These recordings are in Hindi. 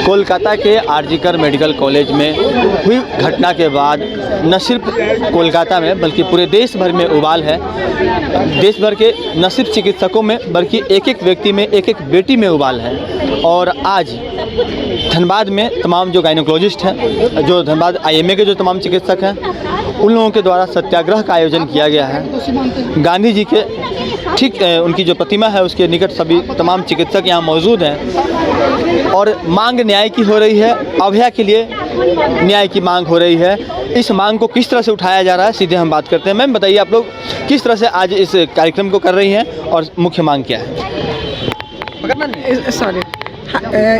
कोलकाता के आरजीकर मेडिकल कॉलेज में हुई घटना के बाद न सिर्फ कोलकाता में बल्कि पूरे देश भर में उबाल है। देश भर के न सिर्फ चिकित्सकों में बल्कि एक एक व्यक्ति में, एक एक बेटी में उबाल है। और आज धनबाद में तमाम जो गायनोकोलॉजिस्ट हैं, जो धनबाद IMA के जो तमाम चिकित्सक हैं, उन लोगों के द्वारा सत्याग्रह का आयोजन किया गया है। गांधी जी के ठीक उनकी जो प्रतिमा है उसके निकट सभी तमाम चिकित्सक यहाँ मौजूद हैं और मांग न्याय की हो रही है। अभया के लिए न्याय की मांग हो रही है। इस मांग को किस तरह से उठाया जा रहा है, सीधे हम बात करते हैं। मैम बताइए, आप लोग किस तरह से आज इस कार्यक्रम को कर रही हैं और मुख्य मांग क्या है?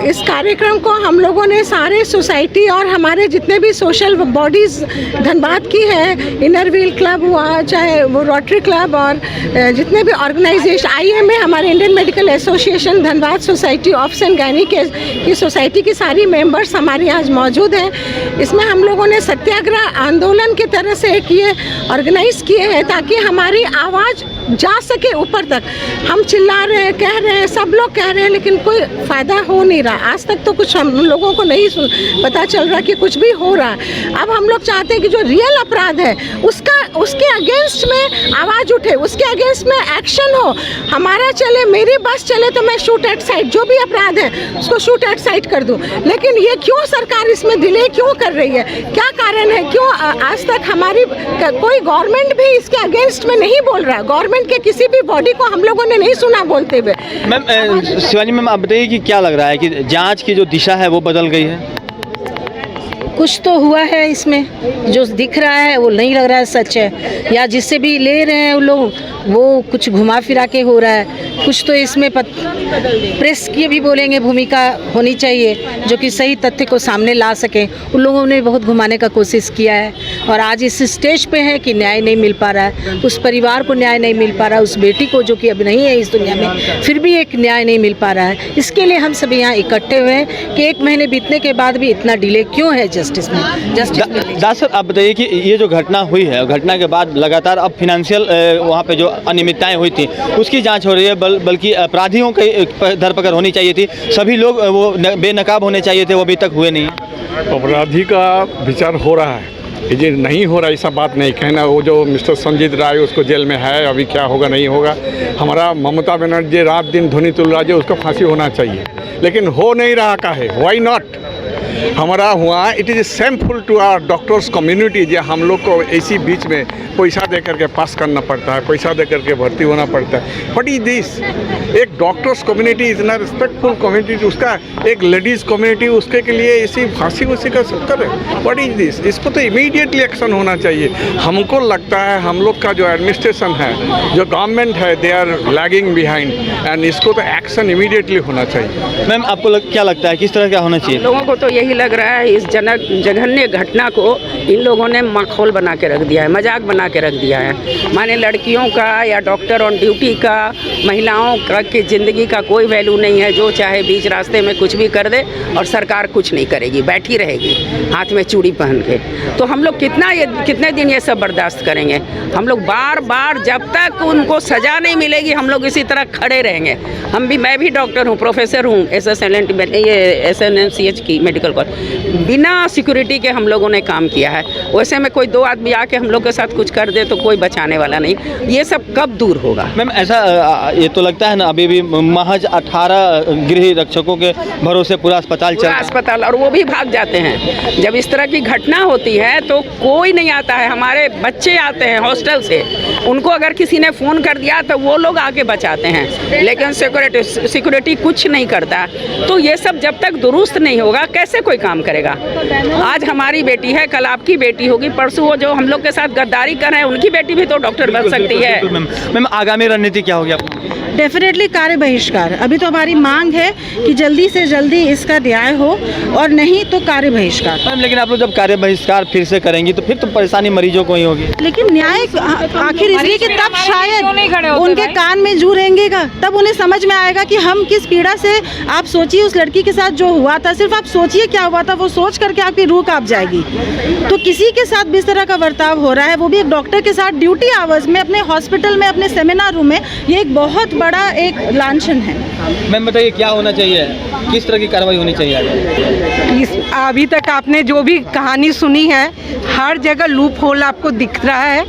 इस कार्यक्रम को हम लोगों ने सारे सोसाइटी और हमारे जितने भी सोशल बॉडीज़ धनबाद की है, इनर व्हील क्लब हुआ, चाहे वो रोटरी क्लब और जितने भी ऑर्गेनाइजेशन, IMA हमारे Indian medical association, Dhanbad society of and gynae की सोसाइटी की सारी मेंबर्स हमारे यहाँ मौजूद हैं। इसमें हम लोगों ने सत्याग्रह आंदोलन की तरह से किए, ऑर्गेनाइज किए हैं ताकि हमारी आवाज़ जा सके ऊपर तक। हम चिल्ला रहे हैं, कह रहे हैं, सब लोग कह रहे हैं, लेकिन कोई फ़ायदा हो नहीं रहा। आज तक तो कुछ हम लोगों को नहीं पता चल रहा कि कुछ भी हो रहा है। अब हम लोग चाहते हैं कि जो रियल अपराध है उसके अगेंस्ट में आवाज़ उठे, उसके अगेंस्ट में एक्शन हो। हमारा चले, मेरी बस चले तो मैं शूट एट साइट, जो भी अपराध है उसको शूट एट साइट कर दूं। लेकिन ये क्यों सरकार इसमें डिले क्यों कर रही है? क्या कारण है? क्यों आज तक हमारी कोई गवर्नमेंट भी इसके अगेंस्ट में नहीं बोल रहा? गवर्नमेंट के किसी भी बॉडी को हम लोगों ने नहीं सुना बोलते हुए। मैम शिवानी मैम, आप बताइए कि क्या लग रहा है कि जांच की जो दिशा है वो बदल गई है? कुछ तो हुआ है इसमें, जो दिख रहा है वो नहीं लग रहा है सच है, या जिससे भी ले रहे हैं वो लोग वो कुछ घुमा फिरा के हो रहा है। कुछ तो इसमें प्रेस की भी बोलेंगे भूमिका होनी चाहिए जो कि सही तथ्य को सामने ला सकें। उन लोगों ने बहुत घुमाने का कोशिश किया है और आज इस स्टेज पे है कि न्याय नहीं मिल पा रहा है, उस परिवार को न्याय नहीं मिल पा रहा, उस बेटी को जो कि अब नहीं है इस दुनिया में, फिर भी एक न्याय नहीं मिल पा रहा है। इसके लिए हम सभी यहाँ इकट्ठे हुए हैं कि 1 महीने बीतने के बाद भी इतना डिले क्यों है जस्टिस में। दास सर, आप बताइए कि ये जो घटना हुई है, घटना के बाद लगातार अब फिनेंशियल वहाँ पे जो अनियमितताएं हुई थी उसकी जांच हो रही है, बल्कि अपराधियों की धरपकड़ होनी चाहिए थी, सभी लोग वो बेनकाब होने चाहिए थे, वो अभी तक हुए नहीं। अपराधी का विचार हो रहा है, ये नहीं हो रहा ऐसा बात नहीं कहना। वो जो मिस्टर संजीत राय उसको जेल में है, अभी क्या होगा नहीं होगा। हमारा ममता बनर्जी रात दिन ध्वनि तुल रहा है, उसका फांसी होना चाहिए, लेकिन हो नहीं रहा का है। वाई नॉट हमारा हुआ? It is shameful to our doctors community जो हम लोग को इसी बीच में पैसा दे करके पास करना पड़ता है, पैसा दे करके भर्ती होना पड़ता है। What is this? एक डॉक्टर्स कम्युनिटी इतना रिस्पेक्टफुल कम्युनिटी, उसका एक लेडीज़ कम्युनिटी, उसके के लिए इसी फांसी उसी का चक्कर है। What is this? इसको तो इमीडिएटली एक्शन होना चाहिए। हमको लगता है हम लोग का जो एडमिनिस्ट्रेशन है, जो गवर्नमेंट है, they are lagging behind and इसको तो एक्शन इमीडिएटली होना चाहिए। मैम आपको क्या लगता है किस तरह क्या होना चाहिए? लोगों को तो यही लग रहा है इस जघन्य घटना को इन लोगों ने माखौल बना के रख दिया है, मजाक बना के रख दिया है। माने लड़कियों का या डॉक्टर ऑन ड्यूटी का, महिलाओं का की ज़िंदगी का कोई वैल्यू नहीं है। जो चाहे बीच रास्ते में कुछ भी कर दे और सरकार कुछ नहीं करेगी, बैठी रहेगी हाथ में चूड़ी पहन के। तो हम लोग कितने दिन ये सब बर्दाश्त करेंगे? हम लोग बार बार जब तक उनको सज़ा नहीं मिलेगी हम लोग इसी तरह खड़े रहेंगे। मैं भी डॉक्टर हूँ, प्रोफेसर हूँ, SNMCH की मेडिकल कॉलेज, बिना सिक्योरिटी के हम लोगों ने काम किया है। वैसे में कोई 2 आदमी आके हम लोग के साथ कुछ कर दे तो कोई बचाने वाला नहीं। ये सब कब दूर होगा? मैम ऐसा ये तो लगता है ना, अभी भी महज 18 गृह रक्षकों के भरोसे पूरा अस्पताल चल रहा है। अस्पताल, और वो भी भाग जाते हैं। जब इस तरह की घटना होती है तो कोई नहीं आता है। हमारे बच्चे आते हैं हॉस्टल से, उनको अगर किसी ने फ़ोन कर दिया तो वो लोग आके बचाते हैं, लेकिन सिक्योरिटी कुछ नहीं करता। तो ये सब जब तक दुरुस्त नहीं होगा कैसे कोई काम करेगा? आज हमारी बेटी है, कल आपकी बेटी होगी, परसों वो जो हम लोग के साथ गद्दारी कर रहे हैं उनकी बेटी भी तो डॉक्टर बन सकती है। मैम आगामी रणनीति क्या होगी आपकी? डेफिनेटली कार्य बहिष्कार। अभी तो हमारी मांग है कि जल्दी से जल्दी इसका न्याय हो और नहीं तो कार्य बहिष्कार। मैम लेकिन आप लोग जब कार्य बहिष्कार फिर से करेंगी तो फिर तो परेशानी मरीजों को ही होगी। लेकिन न्याय आखिर इसलिए कि तब शायद उनके कान में जू रेंगेगा, तब उन्हें समझ में आएगा कि हम किस पीड़ा से। आप सोचिए उस लड़की के साथ जो हुआ था, सिर्फ आप सोचिए क्या हुआ था वो सोच करके आपकी रूह कांप जाएगी। तो किसी के साथ भी इस तरह का बर्ताव हो रहा है, वो भी एक डॉक्टर के साथ ड्यूटी आवर्स में अपने हॉस्पिटल में, अपने सेमिनार रूम में, ये एक बहुत बड़ा एक लांछन है। मैम बताइए क्या होना चाहिए, किस तरह की कार्रवाई होनी चाहिए आगे? अभी तक आपने जो भी कहानी सुनी है, हर जगह लूप होल आपको दिख रहा है।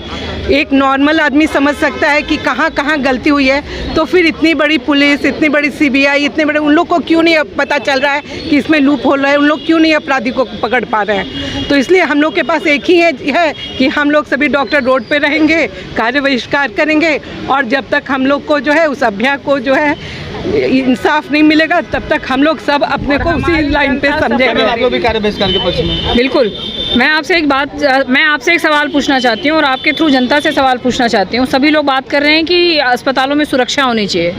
एक नॉर्मल आदमी समझ सकता है कि कहाँ कहाँ गलती हुई है, तो फिर इतनी बड़ी पुलिस, इतनी बड़ी सीबीआई, इतने बड़े, उन लोग को क्यों नहीं पता चल रहा है कि इसमें लूप होल है? उन लोग क्यों नहीं अपराधी को पकड़ पा रहे हैं? तो इसलिए हम लोग के पास एक ही है कि हम लोग सभी डॉक्टर रोड पे रहेंगे, कार्य बहिष्कार करेंगे, और जब तक हम लोग को जो है उस अभ्या को जो है इंसाफ नहीं मिलेगा, तब तक हम लोग सब अपने को उसी लाइन पे समझेंगे। आप लोग भी कार्य बहिष्कार के पक्ष में? बिल्कुल। मैं आपसे एक सवाल पूछना चाहती हूँ और आपके थ्रू जनता से सवाल पूछना चाहती हूँ। सभी लोग बात कर रहे हैं कि अस्पतालों में सुरक्षा होनी चाहिए।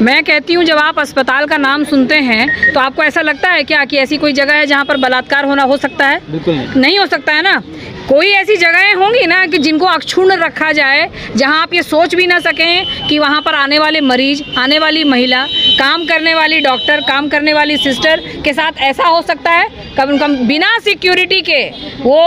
मैं कहती हूँ, जब आप अस्पताल का नाम सुनते हैं तो आपको ऐसा लगता है क्या कि ऐसी कोई जगह है जहाँ पर बलात्कार हो सकता है? बिल्कुल नहीं हो सकता है ना। कोई ऐसी जगहें होंगी ना कि जिनको अक्षुण्ण रखा जाए, जहाँ आप ये सोच भी ना सकें कि वहाँ पर आने वाले मरीज, आने वाली महिला, काम करने वाली डॉक्टर, काम करने वाली सिस्टर के साथ ऐसा हो सकता है? कम कम बिना सिक्योरिटी के वो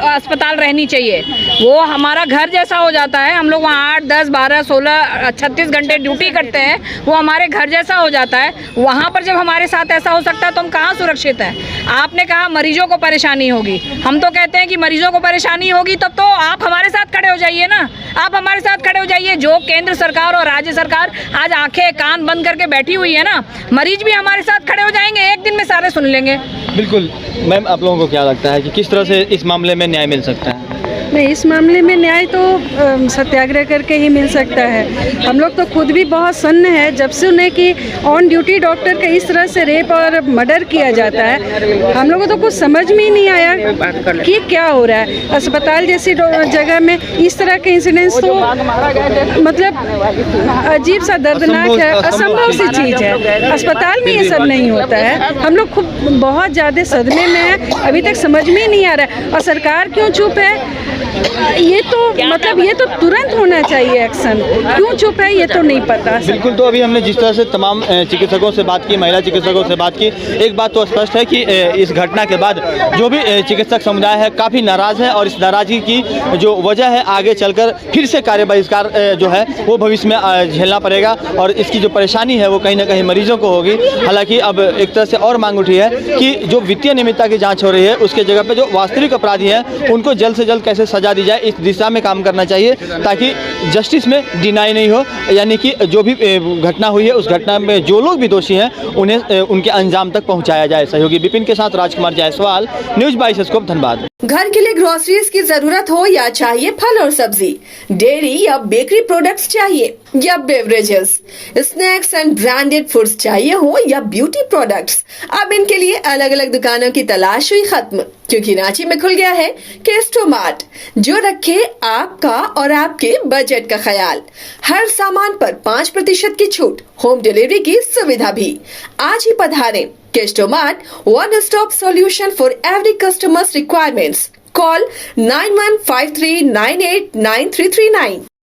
अस्पताल रहनी चाहिए। वो हमारा घर जैसा हो जाता है। हम लोग वहाँ 8, 10, 12, 16, 36 घंटे ड्यूटी करते हैं, वो हमारे घर जैसा हो जाता है। वहाँ पर जब हमारे साथ ऐसा हो सकता है तो हम कहाँ सुरक्षित हैं? आपने कहा मरीजों को परेशानी होगी, हम तो कहते हैं कि मरीजों को परेशानी होगी तब तो आप हमारे साथ खड़े हो जाइए ना। आप हमारे साथ खड़े हो जाइए। जो केंद्र सरकार और राज्य सरकार आज आंखें कान बंद करके बैठी हुई है ना, मरीज भी हमारे साथ खड़े हो जाएंगे, एक दिन में सारे सुन लेंगे। बिल्कुल। मैम आप लोगों को क्या लगता है कि किस तरह से इस मामले में न्याय मिल सकता है? नहीं, इस मामले में न्याय तो सत्याग्रह करके ही मिल सकता है। हम लोग तो खुद भी बहुत सन्न है जब से उन्हें कि ऑन ड्यूटी डॉक्टर का इस तरह से रेप और मर्डर किया जाता है। हम लोगों को तो कुछ समझ में ही नहीं आया कि क्या हो रहा है। अस्पताल जैसी जगह में इस तरह के इंसिडेंट्स तो मतलब अजीब सा दर्दनाक है, असंभव सी चीज़ है। अस्पताल में ये सब नहीं होता है। हम लोग खुद बहुत ज़्यादा सदमे में हैं, अभी तक समझ में ही नहीं आ रहा है। और सरकार क्यों चुप है? ये तो मतलब ये तो तुरंत होना चाहिए एक्शन। क्यों चुप है ये तो नहीं पता। बिल्कुल। तो अभी हमने जिस तरह से तमाम चिकित्सकों से बात की, महिला चिकित्सकों से बात की, एक बात तो स्पष्ट है कि इस घटना के बाद जो भी चिकित्सक समुदाय है काफ़ी नाराज़ है, और इस नाराज़गी की जो वजह है आगे चलकर फिर से कार्य बहिष्कार जो है वो भविष्य में झेलना पड़ेगा, और इसकी जो परेशानी है वो कहीं ना कहीं मरीजों को होगी। हालांकि अब एक तरह से और मांग उठी है कि जो वित्तीय नियमितता की जाँच हो रही है उसके जगह पर जो वास्तविक अपराधी हैं उनको जल्द से जल्द कैसे सजा दी जाए, इस दिशा में काम करना चाहिए ताकि जस्टिस में डिनाई नहीं हो। यानी कि जो भी घटना हुई है उस घटना में जो लोग भी दोषी हैं उन्हें उनके अंजाम तक पहुंचाया जाए। सहयोगी विपिन के साथ राजकुमार जायसवाल, न्यूज़ 22 स्कोप, धनबाद। घर के लिए ग्रोसरीज की जरूरत हो या चाहिए फल और सब्जी, डेयरी या बेकरी प्रोडक्ट्स चाहिए या beverages, snacks and branded foods चाहिए हो या ब्यूटी प्रोडक्ट्स, अब इनके लिए अलग अलग दुकानों की तलाश हुई खत्म, क्योंकि रांची में खुल गया है केस्टो मार्ट, जो रखे आपका और आपके बजट का ख्याल। हर सामान पर 5% की छूट, होम डिलीवरी की सुविधा भी। आज ही पधारें Kesto mart, one stop solution for every customers requirements. Call 9153989339।